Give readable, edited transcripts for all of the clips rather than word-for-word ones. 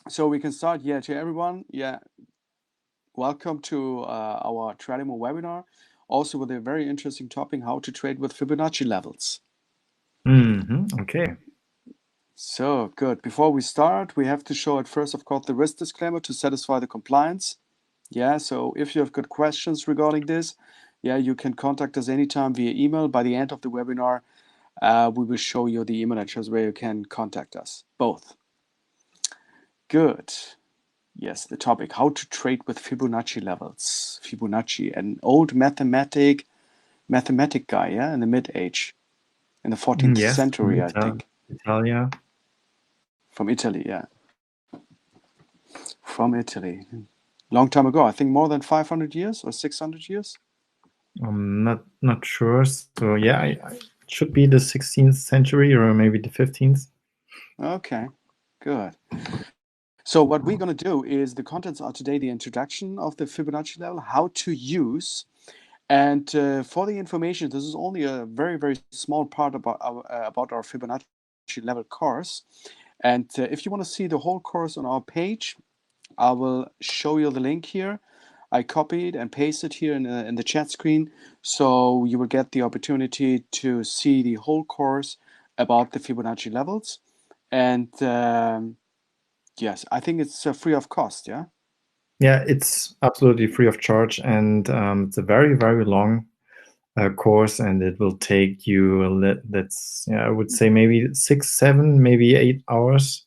So we can start. Yeah, to everyone. Yeah, welcome to our Tradimo webinar. Also with a very interesting topic: how to trade with Fibonacci levels. Okay. So good. Before we start, we have to show at first, of course, the risk disclaimer to satisfy the compliance. Yeah. So if you have good questions regarding this, yeah, you can contact us anytime via email. By the end of the webinar, we will show you the email address where you can contact us. Both. Good. Yes, the topic, how to trade with Fibonacci levels. Fibonacci, an old mathematic guy, yeah, in the mid-age, in the 14th Yes, from century, I think. Italia. From Italy, yeah. From Italy. Long time ago, I think more than 500 years or 600 years. I'm not sure. So yeah, I should be the 16th century or maybe the 15th. Okay, good. So what we're going to do is the contents are today the introduction of the Fibonacci level, how to use. And for the information, this is only a very, very small part about our Fibonacci level course. And if you want to see the whole course on our page, I will show you the link here. I copied and pasted here in the chat screen, so you will get the opportunity to see the whole course about the Fibonacci levels. And yes, I think it's free of cost, yeah? Yeah, it's absolutely free of charge, and it's a very, very long course, and it will take you, I would say maybe 6, 7, maybe 8 hours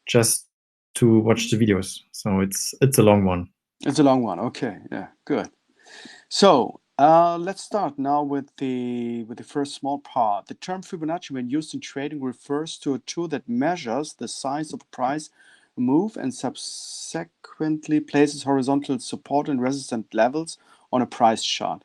just to watch the videos. So it's a long one. It's a long one. Okay, yeah, good. So let's start now with the first small part. The term Fibonacci, when used in trading, refers to a tool that measures the size of a price move and subsequently places horizontal support and resistance levels on a price chart.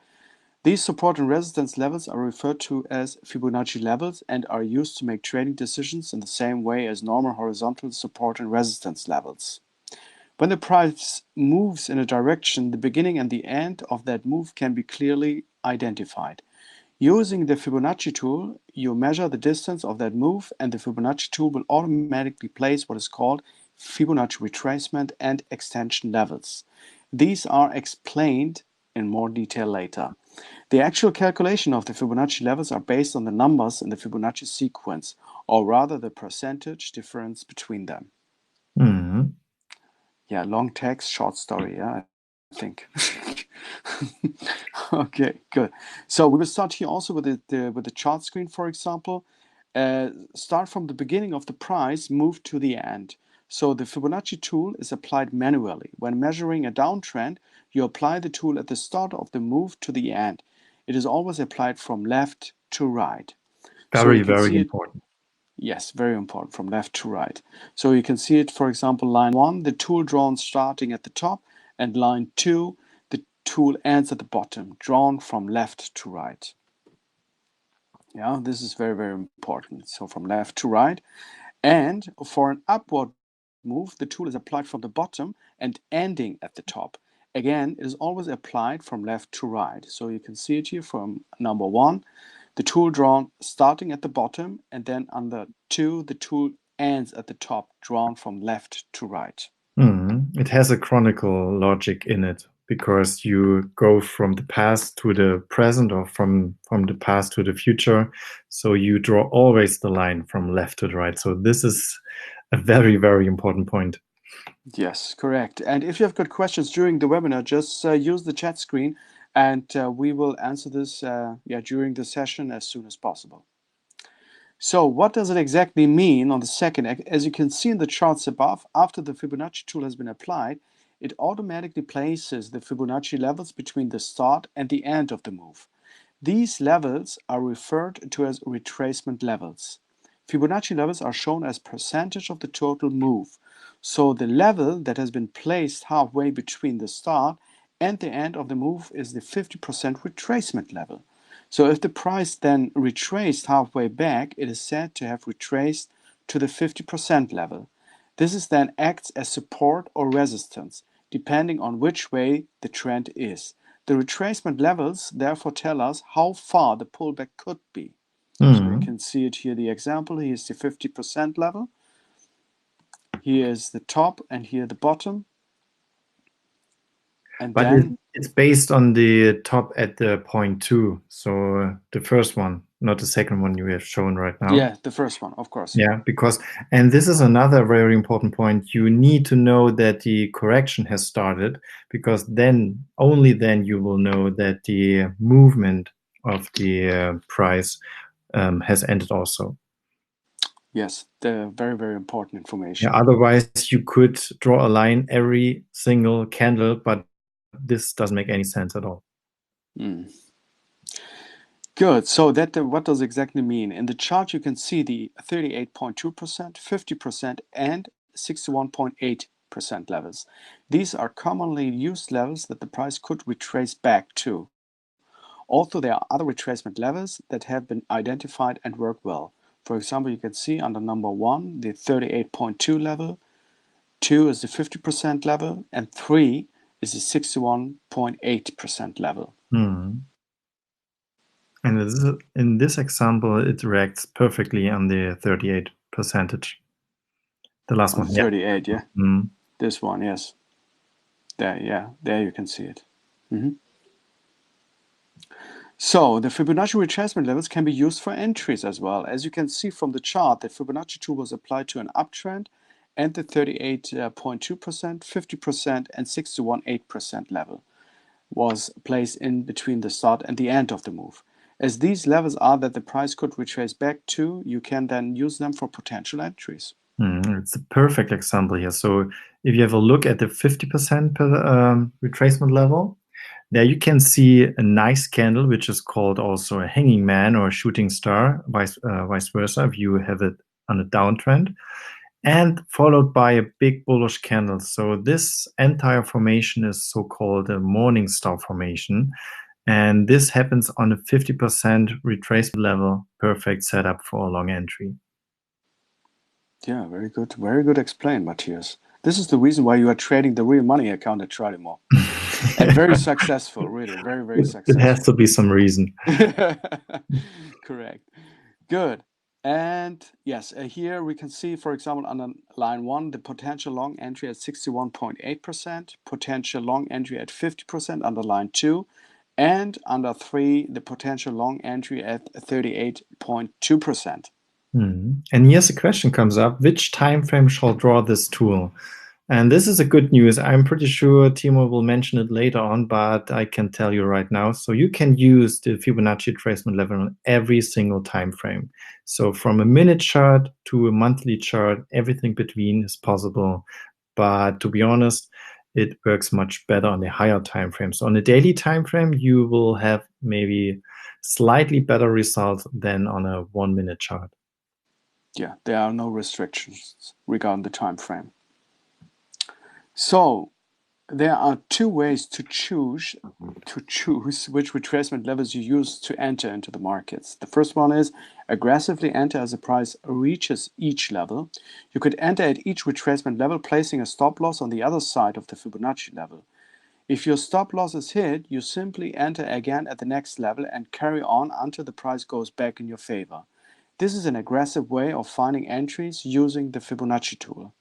These support and resistance levels are referred to as Fibonacci levels and are used to make trading decisions in the same way as normal horizontal support and resistance levels. When the price moves in a direction, the beginning and the end of that move can be clearly identified. Using the Fibonacci tool, you measure the distance of that move, and the Fibonacci tool will automatically place what is called Fibonacci retracement and extension levels. These are explained in more detail later. The actual calculation of the Fibonacci levels are based on the numbers in the Fibonacci sequence, or rather the percentage difference between them. Mhm. Yeah, long text, short story, yeah, I think. Okay, good. So we will start here also with the chart screen, for example. Start from the beginning of the price, move to the end. So the Fibonacci tool is applied manually. When measuring a downtrend, you apply the tool at the start of the move to the end. It is always applied from left to right. So Very, you can very see it. important. Yes, very important, from left to right. So you can see it, for example, line 1, the tool drawn starting at the top, and line 2, the tool ends at the bottom, drawn from left to right. Yeah, this is very, very important. So from left to right. And for an upward move, the tool is applied from the bottom and ending at the top. Again, it is always applied from left to right. So you can see it here from number 1, the tool drawn starting at the bottom, and then under 2, the tool ends at the top, drawn from left to right. It has a chronicle logic in it because you go from the past to the present or from the past to the future. So you draw always the line from left to the right. So this is a very, very important point. Yes, correct. And if you have got questions during the webinar, just use the chat screen, and we will answer this during the session as soon as possible. So what does it exactly mean on the second? As you can see in the charts above, after the Fibonacci tool has been applied, it automatically places the Fibonacci levels between the start and the end of the move. These levels are referred to as retracement levels. Fibonacci levels are shown as percentage of the total move. So the level that has been placed halfway between the start and the end of the move is the 50% retracement level. So if the price then retraced halfway back, it is said to have retraced to the 50% level. This is then acts as support or resistance, depending on which way the trend is. The retracement levels therefore tell us how far the pullback could be. So you Hmm. can see it here, the example, here's the 50% level. Here is the top and here the bottom. And But then it's based on the top at the point 2. So the first one, not the second one you have shown right now. yeah, the first one, of course. Yeah, because, and this is another very important point. You need to know that the correction has started, because then, only then, you will know that the movement of the price has ended also. Yes, the very, very important information. Yeah, otherwise you could draw a line every single candle, but this doesn't make any sense at all. Mm. Good. So that what does exactly mean? In the chart, you can see the 38.2%, 50%, and 61.8% levels. These are commonly used levels that the price could retrace back to. Also, there are other retracement levels that have been identified and work well. For example, you can see under number 1, the 38.2 level, 2 is the 50% level, and 3 is the 61.8% level. And in this example, it reacts perfectly on the 38 percentage. The last On one, the yeah. 38, yeah. This one, yes. There, yeah, there you can see it. So the Fibonacci retracement levels can be used for entries as well. As you can see from the chart, the Fibonacci tool was applied to an uptrend, and the 38.2%, 50%, and 61.8% level was placed in between the start and the end of the move. As these levels are that the price could retrace back to, you can then use them for potential entries. It's a perfect example here. So if you have a look at the 50% retracement level, there you can see a nice candle, which is called also a hanging man or a shooting star, vice versa, if you have it on a downtrend, and followed by a big bullish candle. So this entire formation is so-called a morning star formation. And this happens on a 50% retracement level. Perfect setup for a long entry. Yeah, very good. Very good explained, Matthias. This is the reason why you are trading the real money account at Tradimo. And very successful, really. Very, very successful. It has to be some reason. Correct. Good. And yes, here we can see, for example, on line 1, the potential long entry at 61.8%, potential long entry at 50% under line 2, and under 3, the potential long entry at 38.2%. And here's a question comes up: which time frame shall draw this tool? And this is a good news. I'm pretty sure Timo will mention it later on, but I can tell you right now. So you can use the Fibonacci retracement level on every single time frame. So from a minute chart to a monthly chart, everything between is possible. But to be honest, it works much better on the higher time frame. So on a daily time frame, you will have maybe slightly better results than on a 1 minute chart. Yeah, there are no restrictions regarding the time frame. So there are two ways to choose which retracement levels you use to enter into the markets. The first one is aggressively enter as the price reaches each level. You could enter at each retracement level, placing a stop loss on the other side of the Fibonacci level. If your stop loss is hit, you simply enter again at the next level and carry on until the price goes back in your favor. This is an aggressive way of finding entries using the Fibonacci tool.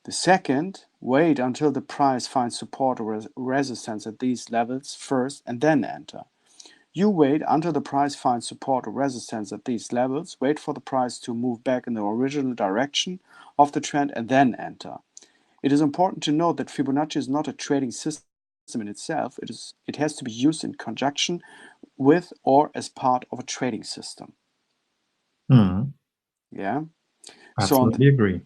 The second, wait until the price finds support or resistance at these levels first and then enter. You wait until the price finds support or resistance at these levels, wait for the price to move back in the original direction of the trend and then enter. It is important to note that Fibonacci is not a trading system in itself. It has to be used in conjunction with or as part of a trading system. Yeah. Absolutely agree.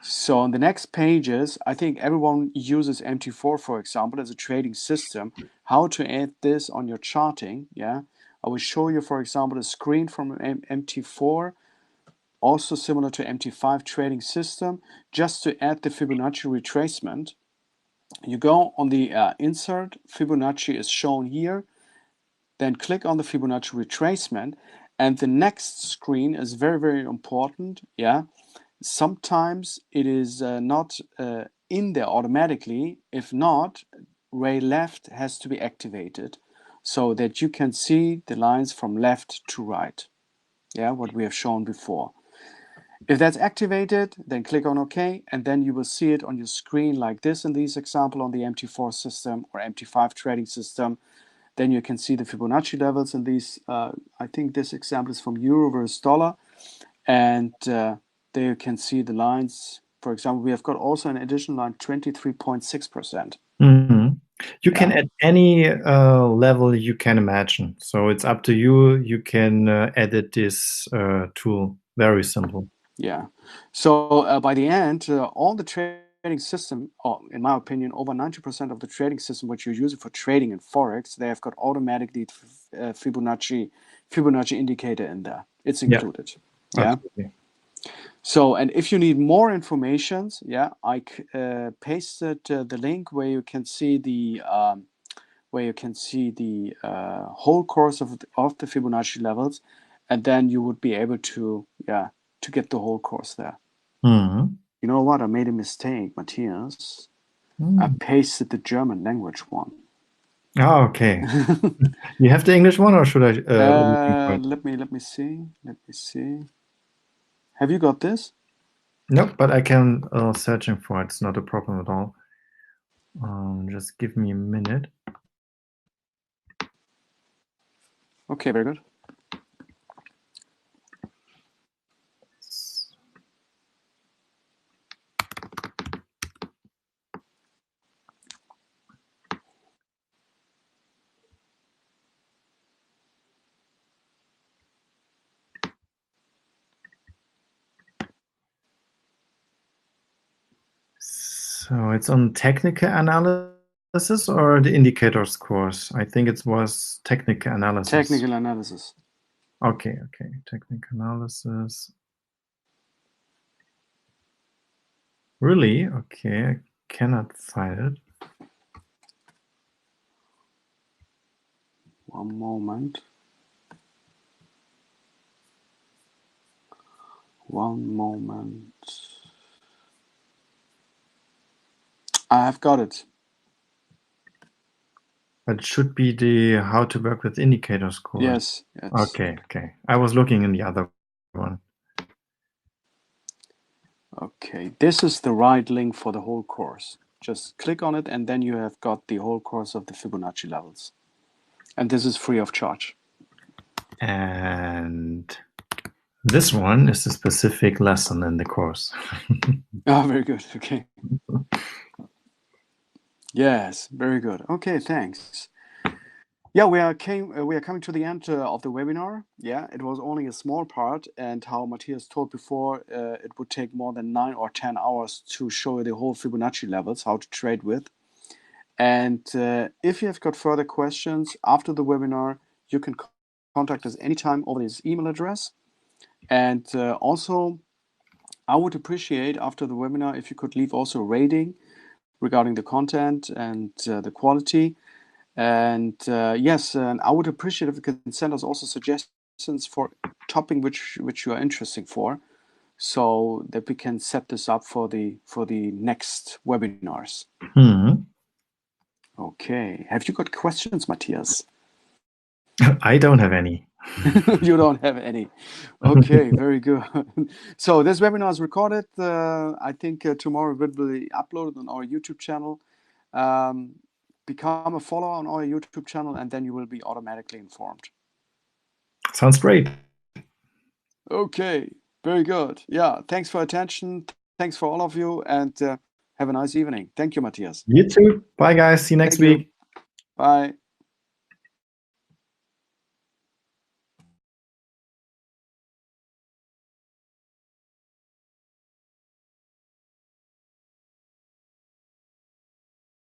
So on the next pages, I think everyone uses MT4, for example, as a trading system. How to add this on your charting, yeah? I will show you, for example, a screen from MT4, also similar to MT5 trading system, just to add the Fibonacci retracement. You go on the insert, Fibonacci is shown here, then click on the Fibonacci retracement, and the next screen is very, very important, yeah? Sometimes it is not in there automatically. If not, ray left has to be activated so that you can see the lines from left to right. Yeah, what we have shown before. If that's activated, then click on OK, and then you will see it on your screen like this in this example on the MT4 system or MT5 trading system. Then you can see the Fibonacci levels in these. I think this example is from euro versus dollar, and there you can see the lines. For example, we have got also an additional line 23.6%. Mm-hmm. You can Yeah. add any level you can imagine. So it's up to you. You can edit this tool. Very simple. Yeah. So by the end, all the trading system, or in my opinion, over 90% of the trading system which you're using for trading in Forex, they have got automatically Fibonacci indicator in there. It's Yeah, included. Yeah. absolutely. So, and if you need more information, yeah, I pasted the link where you can see the whole course of the Fibonacci levels, and then you would be able to get the whole course there. Mm-hmm. You know what? I made a mistake, Matthias. I pasted the German language one. Oh, okay. You have the English one, or should I looking for it? Let me see. Let me see. Have you got this? Nope, but I can searching for it. It's not a problem at all. Just give me a minute. Okay, very good. So it's on technical analysis or the indicators course? I think it was technical analysis. Technical analysis. Okay, technical analysis. Really? Okay, I cannot find it. One moment. One moment. I have got it. It should be the how to work with indicators course. Yes. Okay. I was looking in the other one. Okay, this is the right link for the whole course. Just click on it, and then you have got the whole course of the Fibonacci levels. And this is free of charge. And this one is a specific lesson in the course. Very good. Okay. Yes, very good. Okay, thanks. Yeah, we are coming to the end of the webinar. Yeah, it was only a small part, and how Matthias told before, it would take more than 9 or 10 hours to show you the whole Fibonacci levels, how to trade with. And if you have got further questions after the webinar, you can contact us anytime over this email address. And also, I would appreciate after the webinar if you could leave also a rating regarding the content and the quality. And yes, and I would appreciate if you could send us also suggestions for topic which you are interested for, so that we can set this up for the next webinars. Mm-hmm. Okay. Have you got questions, Matthias? I don't have any. You don't have any. Okay, very good. So this webinar is recorded. I think tomorrow it will be uploaded on our YouTube channel. Become a follower on our YouTube channel, and then you will be automatically informed. Sounds great. Okay, very good. Yeah, thanks for attention. Thanks for all of you, and have a nice evening. Thank you, Matthias. You too. Bye, guys. See you next Thank you. week. Bye.